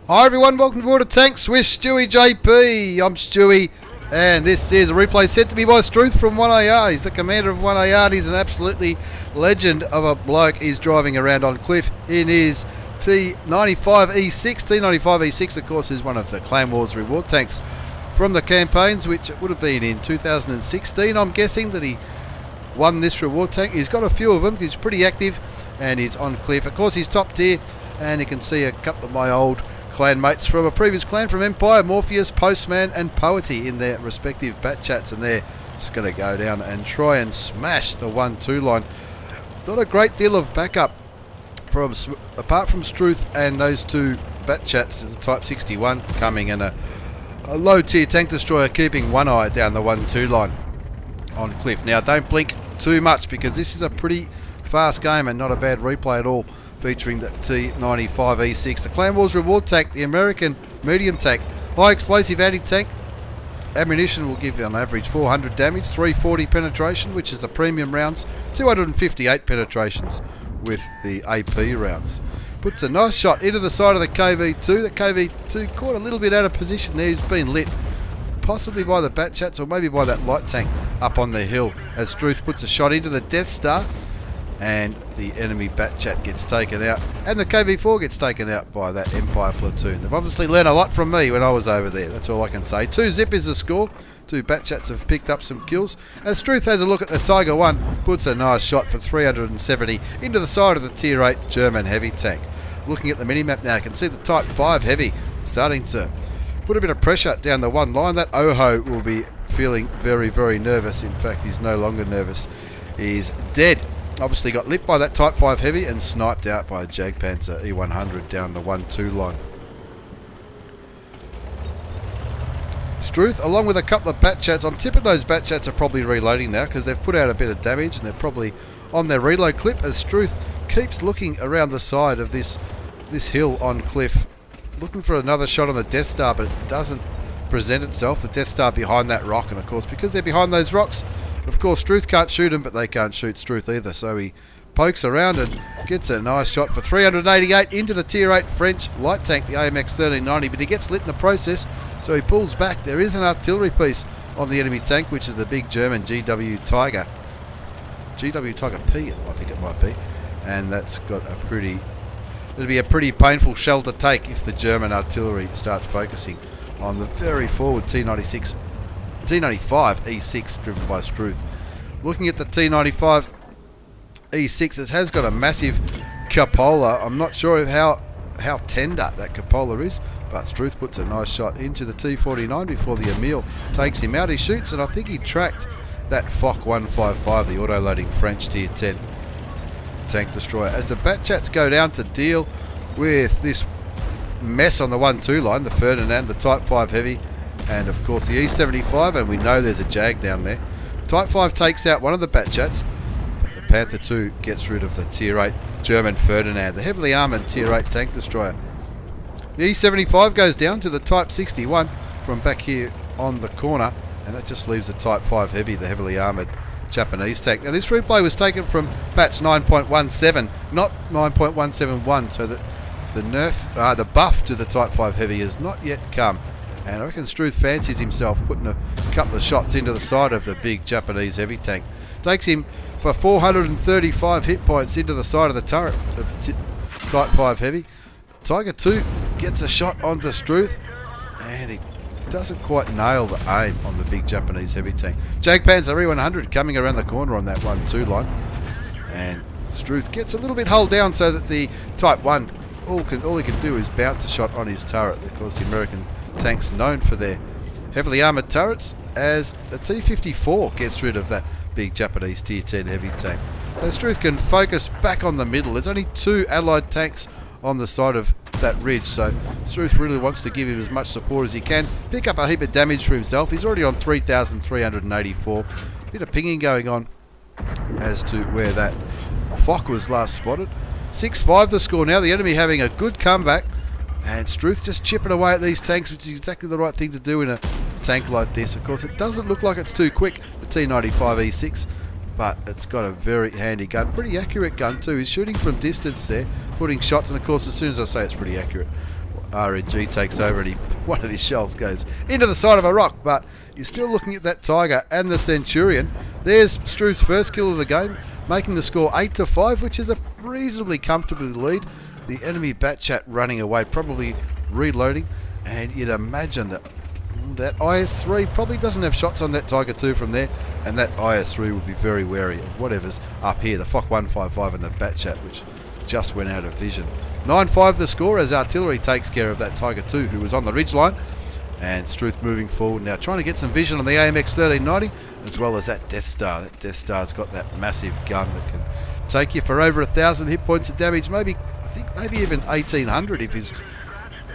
Hi everyone, welcome to Board of Tanks with StewiejP. I'm Stewie, and this is a replay sent to me by Struth from 1AR. He's the commander of 1AR, and he's an absolutely legend of a bloke. He's driving around on Cliff in his T95E6. T95E6, of course, is one of the Clan Wars reward tanks from the campaigns, which would have been in 2016. I'm guessing that he won this reward tank. He's got a few of them. He's pretty active, and he's on Cliff. Of course, he's top tier, and you can see a couple of my old clan mates from a previous clan from Empire, Morpheus, Postman and Poety in their respective bat chats, and they're just going to go down and try and smash the 1-2 line. Not a great deal of backup from apart from Struth and those two bat chats. There's a Type 61 coming and a low tier tank destroyer keeping one eye down the 1-2 line on Cliff. Now don't blink too much because this is a pretty fast game and not a bad replay at all, featuring the T95E6, the Clan Wars reward tank, the American medium tank, high explosive anti-tank. Ammunition will give you on average 400 damage, 340 penetration, which is the premium rounds, 258 penetrations with the AP rounds. Puts a nice shot into the side of the KV2. The KV2 caught a little bit out of position there. He's been lit possibly by the bat chats or maybe by that light tank up on the hill, as Struth puts a shot into the Death Star, and the enemy bat chat gets taken out, and the KV4 gets taken out by that Empire platoon. They've obviously learned a lot from me when I was over there, that's all I can say. 2-zip is the score. Two bat chats have picked up some kills, as Struth has a look at the Tiger 1, puts a nice shot for 370 into the side of the Tier 8 German heavy tank. Looking at the minimap now, I can see the Type 5 heavy starting to put a bit of pressure down the one line. That Oho will be feeling very, very nervous. In fact, he's no longer nervous. He's dead. Obviously got lit by that Type 5 heavy and sniped out by a Jagdpanzer E100 down the 1-2 line. Struth, along with a couple of bat chats, I'm tipping those bat chats are probably reloading now because they've put out a bit of damage and they're probably on their reload clip, as Struth keeps looking around the side of this hill on Cliff, looking for another shot on the Death Star, but it doesn't present itself. The Death Star behind that rock, and of course because they're behind those rocks, of course Struth can't shoot him, but they can't shoot Struth either, so he pokes around and gets a nice shot for 388 into the Tier 8 French light tank, the AMX 1390, but he gets lit in the process, so he pulls back. There is an artillery piece on the enemy tank, which is the big German GW Tiger P, I think it might be, and that's got a pretty, it'll be a pretty painful shell to take if the German artillery starts focusing on the very forward T95 E6 driven by Struth. Looking at the T95 E6, it has got a massive cupola. I'm not sure of how tender that cupola is, but Struth puts a nice shot into the T49 before the Emile takes him out. He shoots, and I think he tracked that Foch 155, the auto-loading French Tier 10 tank destroyer. As the bat chats go down to deal with this mess on the 1-2 line, the Ferdinand, the Type 5 heavy, and of course the E75, and we know there's a Jag down there. Type 5 takes out one of the bat chats, but the Panther 2 gets rid of the Tier 8 German Ferdinand, the heavily armoured Tier 8 tank destroyer. The E75 goes down to the Type 61 from back here on the corner, and that just leaves the Type 5 heavy, the heavily armoured Japanese tank. Now this replay was taken from patch 9.17, not 9.171, so that the buff to the Type 5 heavy has not yet come. And I reckon Struth fancies himself putting a couple of shots into the side of the big Japanese heavy tank. Takes him for 435 hit points into the side of the turret of the Type 5 heavy. Tiger 2 gets a shot onto Struth, and he doesn't quite nail the aim on the big Japanese heavy tank. Jagdpanzer E100 coming around the corner on that 1-2 line, and Struth gets a little bit hull down so that the Type 1, all he can do is bounce a shot on his turret. Of course, the American tanks known for their heavily armoured turrets, as the T54 gets rid of that big Japanese Tier 10 heavy tank. So Struth can focus back on the middle. There's only two allied tanks on the side of that ridge, so Struth really wants to give him as much support as he can, pick up a heap of damage for himself. He's already on 3,384. Bit of pinging going on as to where that Foch was last spotted. 6-5 the score now, the enemy having a good comeback, and Struth just chipping away at these tanks, which is exactly the right thing to do in a tank like this. Of course, it doesn't look like it's too quick, the T95E6, but it's got a very handy gun. Pretty accurate gun too. He's shooting from distance there, putting shots, and of course as soon as I say it's pretty accurate, RNG takes over, and one of his shells goes into the side of a rock. But you're still looking at that Tiger and the Centurion. There's Struth's first kill of the game, making the score 8-5, which is a reasonably comfortable lead. The enemy Batchat running away, probably reloading, and you'd imagine that IS-3 probably doesn't have shots on that Tiger 2 from there, and that IS-3 would be very wary of whatever's up here, the FOC 155 and the Batchat, which just went out of vision. 9-5 the score as artillery takes care of that Tiger 2 who was on the ridgeline, and Struth moving forward now, trying to get some vision on the AMX 1390 as well as that Death Star. That Death Star's got that massive gun that can take you for over 1,000 hit points of damage, maybe even 1,800 if he's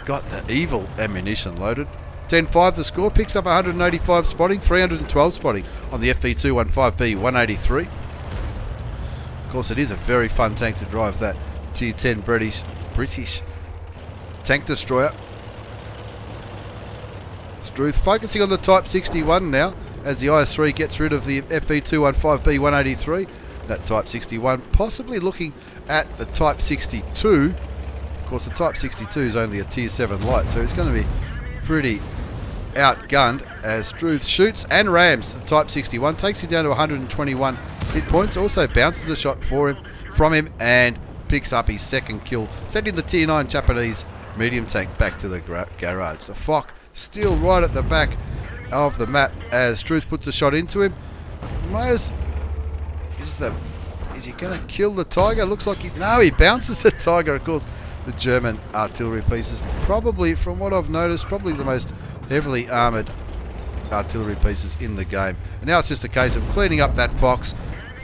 got the evil ammunition loaded. 10-5 the score, picks up 185 spotting, 312 spotting on the FV215B 183. Of course, it is a very fun tank to drive, that Tier 10 British tank destroyer. Struth focusing on the Type 61 now as the IS-3 gets rid of the FV215B 183. That Type 61 possibly looking at the Type 62. Of course, the Type 62 is only a Tier 7 light, so he's going to be pretty outgunned as Struth shoots and rams the Type 61, takes you down to 121 hit points, also bounces a shot from him and picks up his second kill, sending the Tier 9 Japanese medium tank back to the garage. The FOC still right at the back of the map as Struth puts a shot into him. Is he going to kill the Tiger? Looks like he bounces the Tiger. Of course, the German artillery pieces, probably, from what I've noticed, probably the most heavily armoured artillery pieces in the game. And now it's just a case of cleaning up that FOC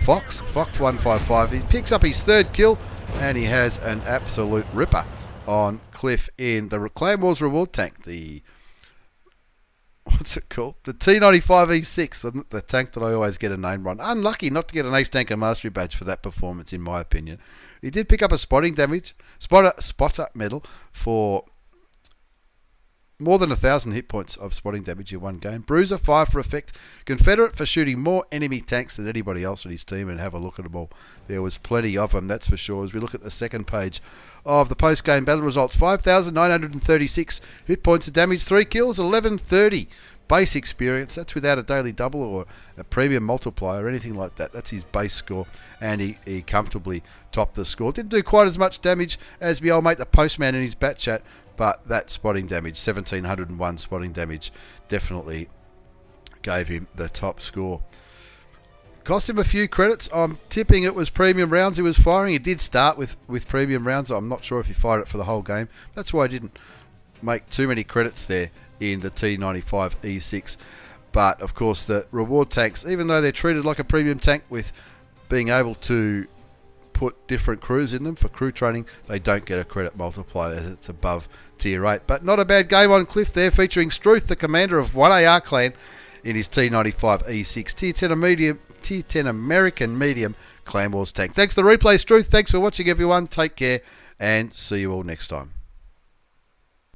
155. He picks up his third kill, and he has an absolute ripper on Cliff in the Clan Wars reward tank. What's it called? The T95E6, the tank that I always get a name wrong. Unlucky not to get an Ace Tanker Mastery badge for that performance, in my opinion. He did pick up a spotter medal for more than 1,000 hit points of spotting damage in one game. Bruiser 5 for effect. Confederate for shooting more enemy tanks than anybody else on his team, and have a look at them all. There was plenty of them, that's for sure. As we look at the second page of the post-game battle results, 5,936 hit points of damage, 3 kills, 1130 base experience. That's without a daily double or a premium multiplier or anything like that. That's his base score, and he comfortably topped the score. Didn't do quite as much damage as my old mate the Postman in his Batchat, but that spotting damage, 1,701 spotting damage, definitely gave him the top score. Cost him a few credits. I'm tipping it was premium rounds he was firing. He did start with premium rounds. I'm not sure if he fired it for the whole game. That's why I didn't make too many credits there in the T95E6. But, of course, the reward tanks, even though they're treated like a premium tank with being able to put different crews in them for crew training, they don't get a credit multiplier as it's above Tier 8. But not a bad game on Cliff there, featuring Struth, the commander of 1AR clan, in his T95E6 Tier 10 American Medium Clan Wars tank. Thanks for the replay, Struth. Thanks for watching, everyone. Take care, and see you all next time.